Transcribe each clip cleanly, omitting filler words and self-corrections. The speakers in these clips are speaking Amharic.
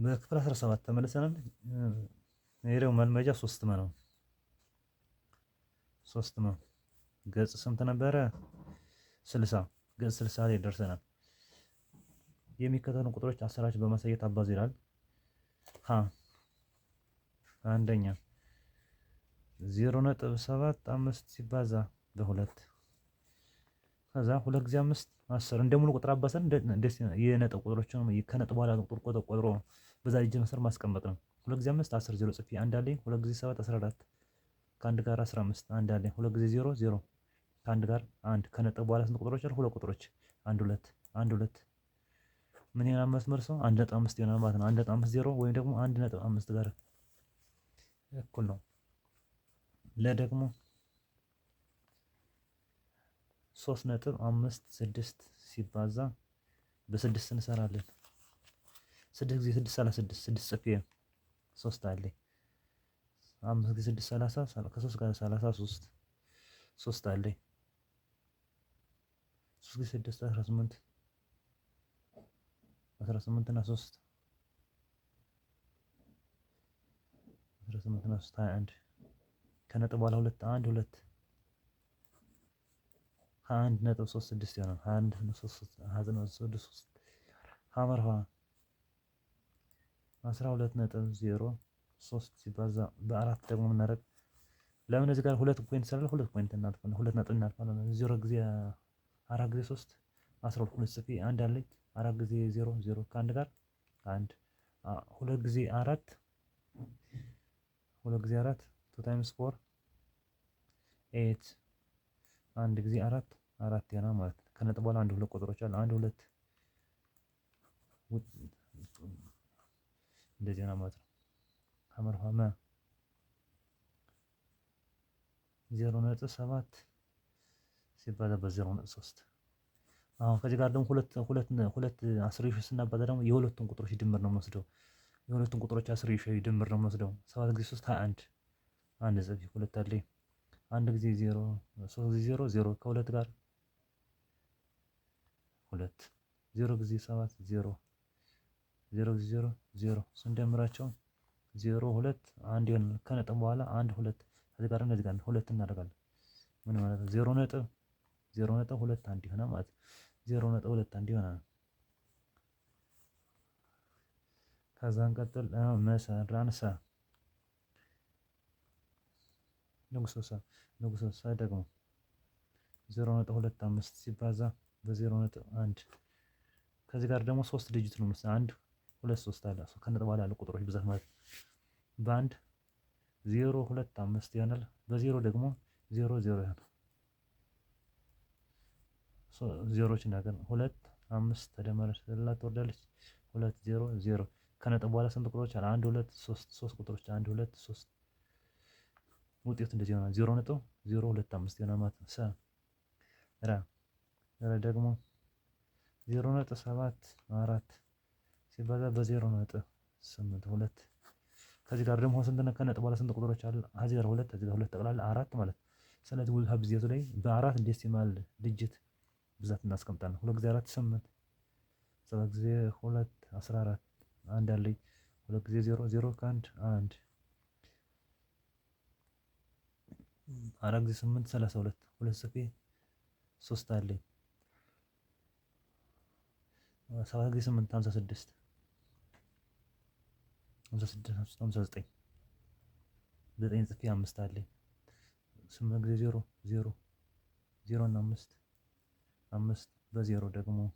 በክፍል 17 ተመልሰናል። ይሄ ደግሞ መልመጃ 3 ነው። 3 ነው። ገጽ ስንት ነበረ? 60 ገጽ 60 ላይ ደርሰናል። የሚከተሉ ቁጥሮች አሰራጭ በማሳየት አባዙ ይላል። አንደኛ 0.75 ሲባዛ በሁለት ከዛ 2 ጊዜ 5 10 እንደ ሙሉ ቁጥር አባሰን ደስ የነጥብ ቁጥሮችን ከነጥብ በኋላ ቁጥር ቆጥሮ በዛ እጅ መስመር ማስቀመጥ ነው። 2 ጊዜ 5 10 0 ጽፌ አንድ አለኝ። 2 ጊዜ 7 14 ከአንድ ጋር 15 አንድ አለኝ። 2 ጊዜ 0 0 ከአንድ ጋር አንድ ከነጥብ በኋላ ስንት ቁጥሮች አሉ? ሁለት ቁጥሮች አንድ ሁለት አንድ ሁለት ምን ይሆናል? መስመር ሰው 1.5 ይሆናል ማለት ነው። 1.50 ወይም ደግሞ 1.5 ጋር እኩል ነው። ለደግሞ 3.56 ሲባዛ በስድስት እንሰራለን። 6 ጊዜ 6 36 6 ጽፌ 3 አለኝ። 5 ጊዜ 6 30 ከ3 ጋር 33 3 አለኝ። 3 ጊዜ 6 18 18 እና 3 18 እና 3 21 ከነጥብ በኋላ 2 1 2 21.36 ይሆናል። 21.36 ሀመርሃ 12.03 ሲባዛ በአራት ደግሞ የምናደርግ ለምን እዚህ ጋር ሁለት ፖይንት ስላለ ሁለት ፖይንት እናጥፋለን። ሁለት ነጥብ እናጥፋለን። 0 ጊዜ 4 ጊዜ 3 12 ሁለት ጽፌ አንድ አለኝ። 4 ጊዜ 0 0 ከአንድ ጋር አንድ 2 ጊዜ 4 2 ጊዜ 4 2 ታይምስ 4 8 አንድ ጊዜ 4 4 ይሆናል ማለት ነው። ከነጥብ በኋላ አንድ ሁለት ቁጥሮች አሉ። አንድ ሁለት እንደዚህ ነው ማለት ነው። ሀመርሃመ 0.7 ሲባዛ በ0.3 አሁን ከዚህ ጋር ደግሞ ሁለት አስርዮሽ ስናባዛ ደግሞ የሁለቱን ቁጥሮች ድምር ነው የምንወስደው። የሁለቱን ቁጥሮች አስርዮሽ ድምር ነው የምንወስደው። 7 ጊዜ 3 21 አንድ ጽፌ ሁለት አለኝ። አንድ ጊዜ 0 3 ጊዜ 0 0 ከሁለት ጋር ሁለት 0 ጊዜ 7 0 0 ጊዜ 0 0 ስንደምራቸው 0 2 1 ይሆናል። ከነጥብ በኋላ 1 2 ከዚህ ጋር እንደዚህ ጋር ሁለት እናደርጋለን። ምን ማለት ነው? 0 ነጥብ 2 1 ይሆናል ማለት ነው። 0.2 1 ይሆናል። ከዛ እንቀጥል መሰራንሳ ንጉስ ሰ ደግሞ 0.25 ሲባዛ በ0.1 ከዚህ ጋር ደግሞ 3 ዲጂት ነው መሰለኝ 1 2 3 አለ ከነጥብ በኋላ ያሉ ቁጥሮች ብዛት ማለት በአንድ 0 2 5 ይሆናል። በ0 ደግሞ 0 0 ይሆናል። ዜሮች ነገር 2 5 ተደመረች ስላት ትወርዳለች። 2 0 0 ከነጥብ በኋላ ስንት ቁጥሮች አሉ? 1 2 3 3 ቁጥሮች 1 2 3 ውጤቱ እንደዚህ ይሆናል። 0.025 ይሆናል ማለት ነው። ረ ደግሞ 0.74 ሲባዛ በ0.82 ከዚህ ጋር ደግሞ ስንት ከነጥብ በኋላ ስንት ቁጥሮች አሉ? ከዚህ ጋር 2 ከዚህ ጋር 2 ጠቅላላ 4 ማለት ነው። ስለዚህ ውልሃ ብዜቱ ላይ በአራት ዴሲማል ዲጂት ብዛት እናስቀምጣለን። 2 ጊዜ 4 8 7 ጊዜ 2 14 አንድ አለኝ። 2 ጊዜ 0 0 ከአንድ 1 4 ጊዜ 8 32 2 ጽፌ 3 አለኝ። 7 ጊዜ 8 56 56 59 9 ጽፌ 5 አለኝ። 8 ጊዜ 0 0 0 እና 5 5 በ0 ደግሞ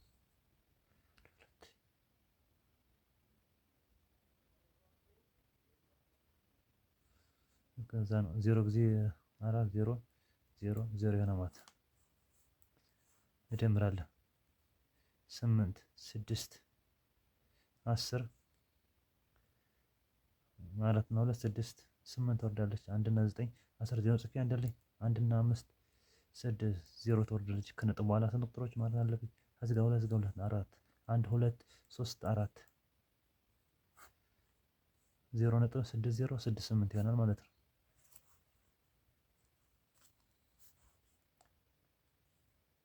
ከዛ ነው 0 ጊዜ 4 0 0 0 የሆነ ማለት እደምራለሁ። 8 6 10 ማለት ነው 2 6 8 ትወርዳለች። 1 እና 9 10 0 ጽፌ አንድ አለኝ። 1 እና 5 6 0 ትወርዳለች። ከነጥብ በኋላ ስንት ቁጥሮች ማለት አለብኝ? ከዚህ ጋር 2 ጋር 2 4 1 2 3 4 0.6068 ይሆናል ማለት ነው።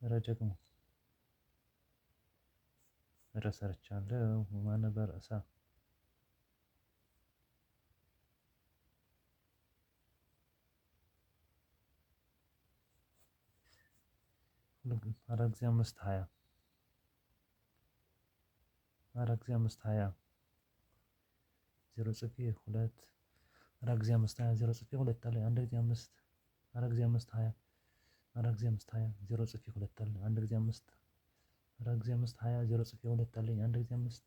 ረጀግሞ ረሰርቻለሁ ማን ነበር? 4 ጊዜ 5 20 4 ጊዜ 5 20 ዜሮ ጽፌ 2 4 ጊዜ 5 20 ዜሮ ጽፌ 2 አለ 1 ጊዜ 5 4 ጊዜ 5 20 4 ጊዜ 5 20 ዜሮ ጽፌ 2 አለ 1 ጊዜ 5 4 ጊዜ 5 20 ዜሮ ጽፌ 2 አለኝ 1 ጊዜ 5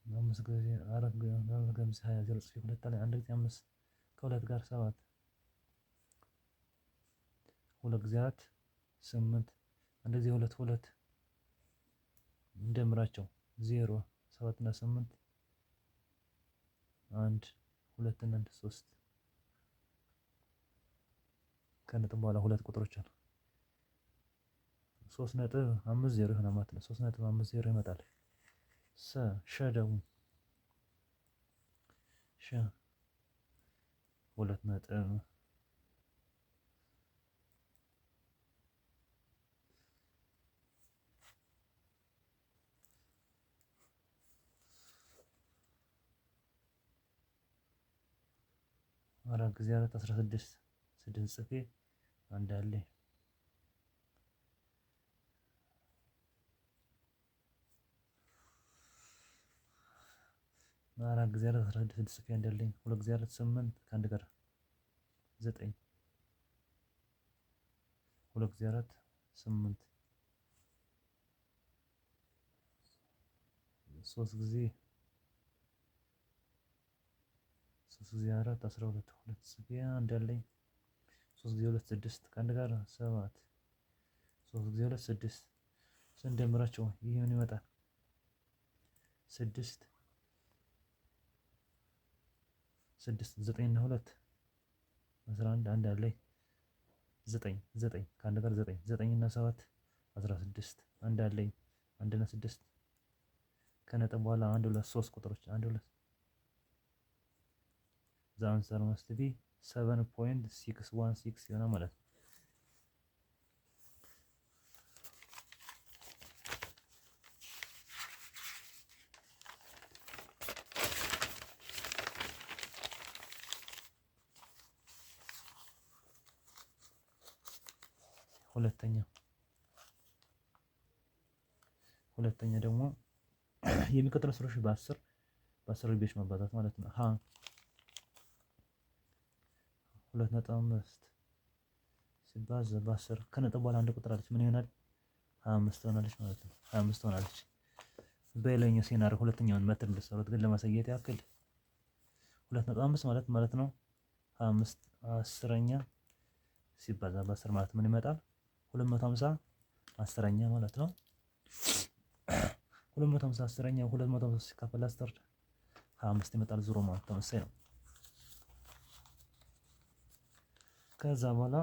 5 ጊዜ 4 ጊዜ 20 ዜሮ ጽፌ 2 አለኝ 1 ጊዜ 5 ከ2 ጋር 7 2 ጊዜ 4 8 1 ጊዜ 2 2 እንደምራቸው 0 7 እና 8 1 2 እና 3 ከነጥብ በኋላ ሁለት ቁጥሮች አሉ 3.50 ይሆናል ማለት ነው 3.50 ይመጣል ሸ ደግሞ ሸ 2 ነጥብ 4 ጊዜ 4 16 6 ጽፌ አንድ አለኝ 4 ጊዜ 4 16 ጽፌ አንድ አለኝ 2 ጊዜ 4 8 ከአንድ ጋር 9 2 ጊዜ 4 8 3 ጊዜ 4 12 2 ጽፌ አንድ አለኝ 3 ጊዜ 2 6 ከአንድ ጋር 7 3 ጊዜ 2 6 ስንደምራቸው ይህ ምን ይመጣል 6 9 እና 2 11 አንድ አለኝ 9 ከአንድ ጋር 9 እና 7 16 አንድ አለኝ 1 እና 6 ከነጥብ በኋላ 1 2 3 ቁጥሮች 1 2 the answer must be 7.616 ይሆናል ማለት ነው። ሁለተኛ ደግሞ የሚቀጥለው ስሮች በ10 ርቢዎች ማባዛት ማለት ነው። 2.5 ሲባዛ በ10 ከነጥብ በኋላ አንድ ቁጥር አለች ምን ይሆናል 25 ትሆናለች ማለት ነው። 25 ትሆናለች። በሌላኛው ሲናሪ ሁለተኛውን መትር እንደሰሩት ግን ለማሳየት ያክል 2.5 ማለት ነው 25 አስረኛ ሲባዛ በ10 ማለት ምን ይመጣል 250 አስረኛ ማለት ነው። 250 አስረኛ 250 ሲካፈል 10 25 ይመጣል ዙሮ ማለት ተመሳሳይ ነው። ከዛ በኋላ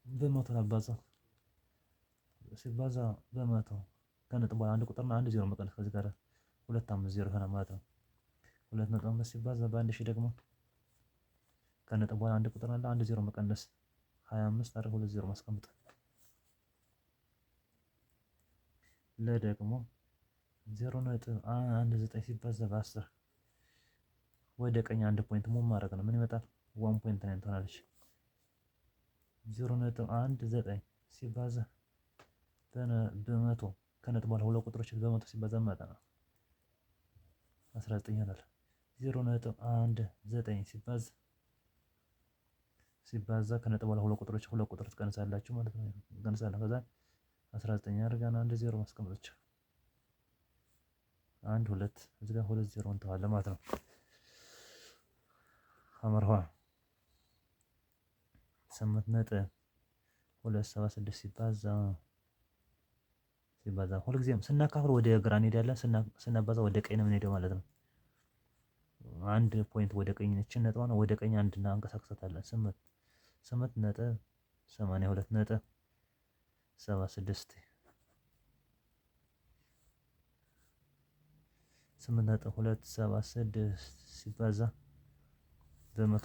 በመቶ አባዛ ሲባዛ በመቶ ከነጥብ በኋላ አንድ ቁጥርና አንድ ዜሮ መቀነስ ከዚህ ጋር 250 ይሆናል ማለት ነው። 2.5 ሲባዛ በአንድ ሺህ ደግሞ ከነጥብ በኋላ አንድ ቁጥር አለ አንድ ዜሮ መቀነስ 25 አረ 2 ዜሮ ማስቀመጥ ለደግሞ 0.19 ሲባዛ በ10 ወደ ቀኝ አንድ ፖይንት ሙቭ ማድረግ ነው ምን ይመጣል 1.9 ትሆናለች። 0.19 ሲባዛ በመቶ ከነጥብ በኋላ ሁለት ቁጥሮች በመቶ ሲባዛ መጣ ነው 19 ይሆናል። 0.19 ሲባዛ ከነጥብ በኋላ ሁለት ቁጥሮች ትቀንሳላችሁ ማለት ነው። ትቀንሳለህ ከዛ 19 አድርገን አንድ ዜሮ ማስቀመጥ አንድ ሁለት እዚህ ጋር 2 ዜሮ እንተዋለን ማለት ነው። አመርሃ 8.276 ሲባዛ ሁልጊዜም ስናካፍል ወደ ግራ እንሄዳለን ስናባዛ ወደ ቀኝ ነው የምንሄደው ማለት ነው። አንድ ፖይንት ወደ ቀኝ ነች ነጥብ ነው ወደ ቀኝ አንድ እና እንቀሳቅሳታለን 8.82.76 8.276 ሲባዛ በመቶ